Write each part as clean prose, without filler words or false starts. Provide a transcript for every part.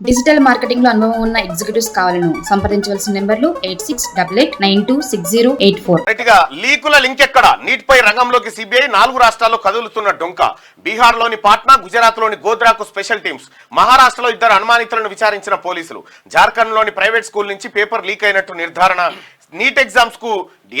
Digital marketing లో అనుభవం ఉన్న ఎగ్జిక్యూటివ్స్ కావాలను సంప్రదించవలసిన నెంబర్లు 8688926084. లీకుల లింక్ ఎక్కడ? నీట్ పై రంగంలోకి సిబిఐ 4 రాష్ట్రాల్లో కదులుతున్న డొంక. బీహార్ లోని పాట్నా, గుజరాత్ లోని గోధ్రాకు స్పెషల్ టీమ్స్, మహారాష్ట్రలో 2 అనుమానితులను విచారించిన పోలీసులు. జార్ఖండ్ లోని ప్రైవేట్ స్కూల్ నుంచి పేపర్ లీక్ అయినట్టు నిర్ధారణ. నీట్ ఎగ్జామ్స్ కు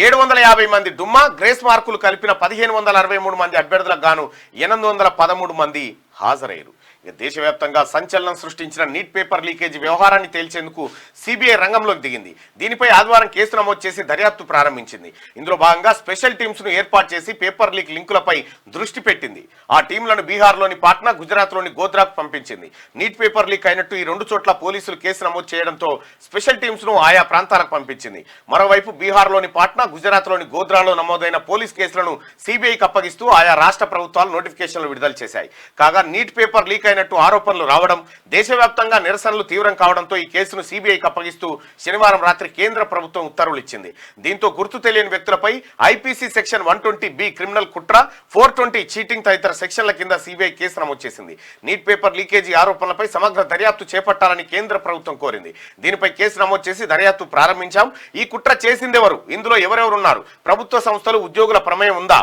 750 మంది డుమ్మా, గ్రేస్ మార్కులు కలిపిన 1563 మంది అభ్యర్థులకు గాను 813 మంది హాజరయ్యారు. దేశవ్యాప్తంగా సంచలనం సృష్టించిన నీట్ పేపర్ లీకేజీ వ్యవహారాన్ని తేల్చేందుకు సిబిఐ రంగంలోకి దిగింది. దీనిపై ఆదివారం కేసు నమోదు చేసి దర్యాప్తు ప్రారంభించింది. ఇందులో భాగంగా స్పెషల్ టీమ్స్ ను ఏర్పాటు చేసి పేపర్ లీక్ లింకులపై దృష్టి పెట్టింది. ఆ టీంలను బీహార్లోని పాట్నా, గుజరాత్లోని గోధ్రాకు పంపించింది. నీట్ పేపర్ లీక్ అయినట్టు ఈ 2 చోట్ల పోలీసులు కేసు నమోదు చేయడంతో స్పెషల్ టీమ్స్ ను ఆయా ప్రాంతాలకు పంపించింది. మరోవైపు బీహార్లోని పాట్నా, గుజరాత్లోని గోధ్రాలో నమోదైన పోలీస్ కేసులను సిబిఐకి అప్పగిస్తూ ఆయా రాష్ట్ర ప్రభుత్వాలు నోటిఫికేషన్లు విడుదల చేశాయి. కాగా నీట్ పేపర్ లీక్ అయినట్టు ఆరోపణలు రావడం, దేశవ్యాప్తంగా నిరసనలు తీవ్రం కావడంతో ఈ కేసును సిబిఐకి అప్పగిస్తూ శనివారం రాత్రి కేంద్ర ప్రభుత్వం ఉత్తర్వులు ఇచ్చింది. దీంతో గుర్తు తెలియని వ్యక్తులపై ఐపీసీ సెక్షన్ 120B క్రిమినల్ కుట్ర, 420 చీటింగ్ తదితర సెక్షన్ల కింద సిబిఐ కేసు నమోదు చేసింది. నీట్ పేపర్ లీకేజీ ఆరోపణలపై సమగ్ర దర్యాప్తు చేపట్టాలని కేంద్ర ప్రభుత్వం కోరింది. దీనిపై కేసు నమోదు చేసి దర్యాప్తు ప్రారంభించాం. ఈ కుట్ర చేసిందెవరు, ఇందులో ఎవరెవరున్నారు, ప్రభుత్వ సంస్థలు, ఉద్యోగుల ప్రమేయం ఉందా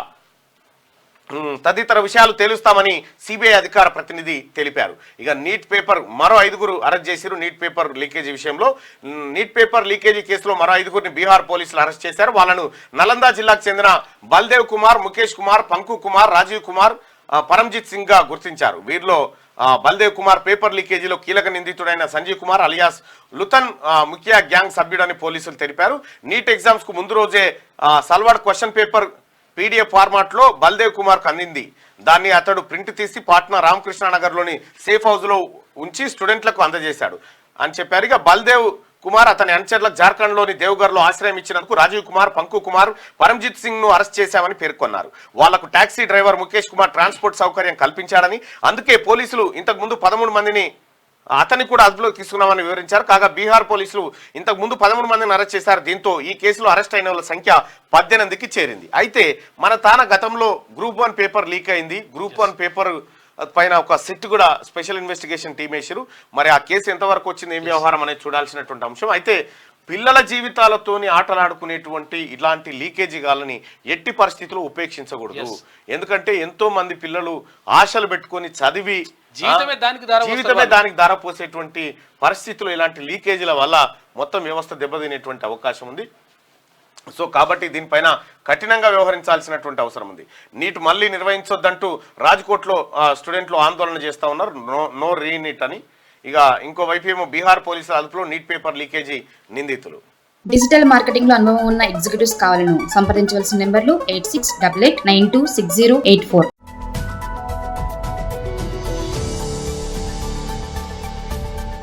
తదితర విషయాలు తేలుస్తామని సిబిఐ అధికార ప్రతినిధి తెలిపారు. ఇక నీట్ పేపర్ మరో 5 అరెస్ట్ చేశారు. నీట్ పేపర్ లీకేజీ విషయంలో నీట్ పేపర్ లీకేజీ కేసులో మరో 5 బీహార్ పోలీసులు అరెస్ట్ చేశారు. వాళ్ళను నలంద జిల్లాకు చెందిన బల్దేవ్ కుమార్, ముఖేష్ కుమార్, పంకు కుమార్, రాజీవ్ కుమార్, పరంజిత్ సింగ్ గా గుర్తించారు. వీరిలో బల్దేవ్ కుమార్ పేపర్ లీకేజీలో కీలక నిందితుడైన సంజీవ్ కుమార్ అలియాస్ లుతన్ ముఖ్య గ్యాంగ్ సభ్యుడని పోలీసులు తెలిపారు. నీట్ ఎగ్జామ్స్ కు ముందు రోజే సల్వాడ్ క్వశ్చన్ పేపర్ PDF ఫార్మాట్ లో బల్దేవ్ కుమార్ కు అందింది. దాన్ని అతడు ప్రింట్ తీసి పాట్నా రామకృష్ణ నగర్ లోని సేఫ్ హౌస్ లో ఉంచి స్టూడెంట్లకు అందజేశాడు అని చెప్పారు. ఇక బల్దేవ్ కుమార్ అతని అనుచరులకు జార్ఖండ్ లోని దేవ్గర్ లో ఆశ్రయం ఇచ్చినందుకు రాజీవ్ కుమార్, పంకు కుమార్, పరంజిత్ సింగ్ ను అరెస్ట్ చేశామని పేర్కొన్నారు. వాళ్లకు taxi driver Mukesh Kumar transport సౌకర్యం కల్పించాడని, అందుకే పోలీసులు ఇంతకు ముందు 13 మందిని అతన్ని కూడా అదుపులోకి తీసుకున్నామని వివరించారు. కాగా బీహార్ పోలీసులు ఇంతకు ముందు 13 మందిని అరెస్ట్ చేశారు. దీంతో ఈ కేసులో అరెస్ట్ అయిన వాళ్ళ సంఖ్య 18కి చేరింది. అయితే మన తాన గతంలో గ్రూప్ 1 పేపర్ లీక్ అయింది. గ్రూప్ 1 పేపర్ పైన ఒక సిట్ కూడా స్పెషల్ ఇన్వెస్టిగేషన్ టీం వేసారు. మరి ఆ కేసు ఎంతవరకు వచ్చింది, ఏం వ్యవహారం అనేది చూడాల్సినటువంటి అంశం. అయితే పిల్లల జీవితాలతోని ఆటలాడుకునేటువంటి ఇలాంటి లీకేజీగాలని ఎట్టి పరిస్థితుల్లో ఉపేక్షించకూడదు. ఎందుకంటే ఎంతో మంది పిల్లలు ఆశలు పెట్టుకొని చదివి జీవితమే దానికి ధారపోసేటువంటి పరిస్థితులు ఇలాంటి లీకేజీల వల్ల మొత్తం వ్యవస్థ దెబ్బతినేటువంటి అవకాశం ఉంది. సో కాబట్టి దీనిపైన కఠినంగా వ్యవహరించాల్సినటువంటి అవసరం ఉంది. నీట్ మళ్ళీ నిర్వహించొద్దంటూ రాజ్కోట్లో స్టూడెంట్లు ఆందోళన చేస్తూ ఉన్నారు, నో రీనీట్ అని. ఇక ఇంకో వైపు ఏమో బీహార్ పోలీసుల అదుపులో నీట్ పేపర్ లీకేజీ నిందితులు. డిజిటల్ మార్కెటింగ్ లో అనుభవం ఉన్న ఎగ్జిక్యూటివ్స్ కావాలను సంప్రదించవలసిన నెంబర్లు 8688926084.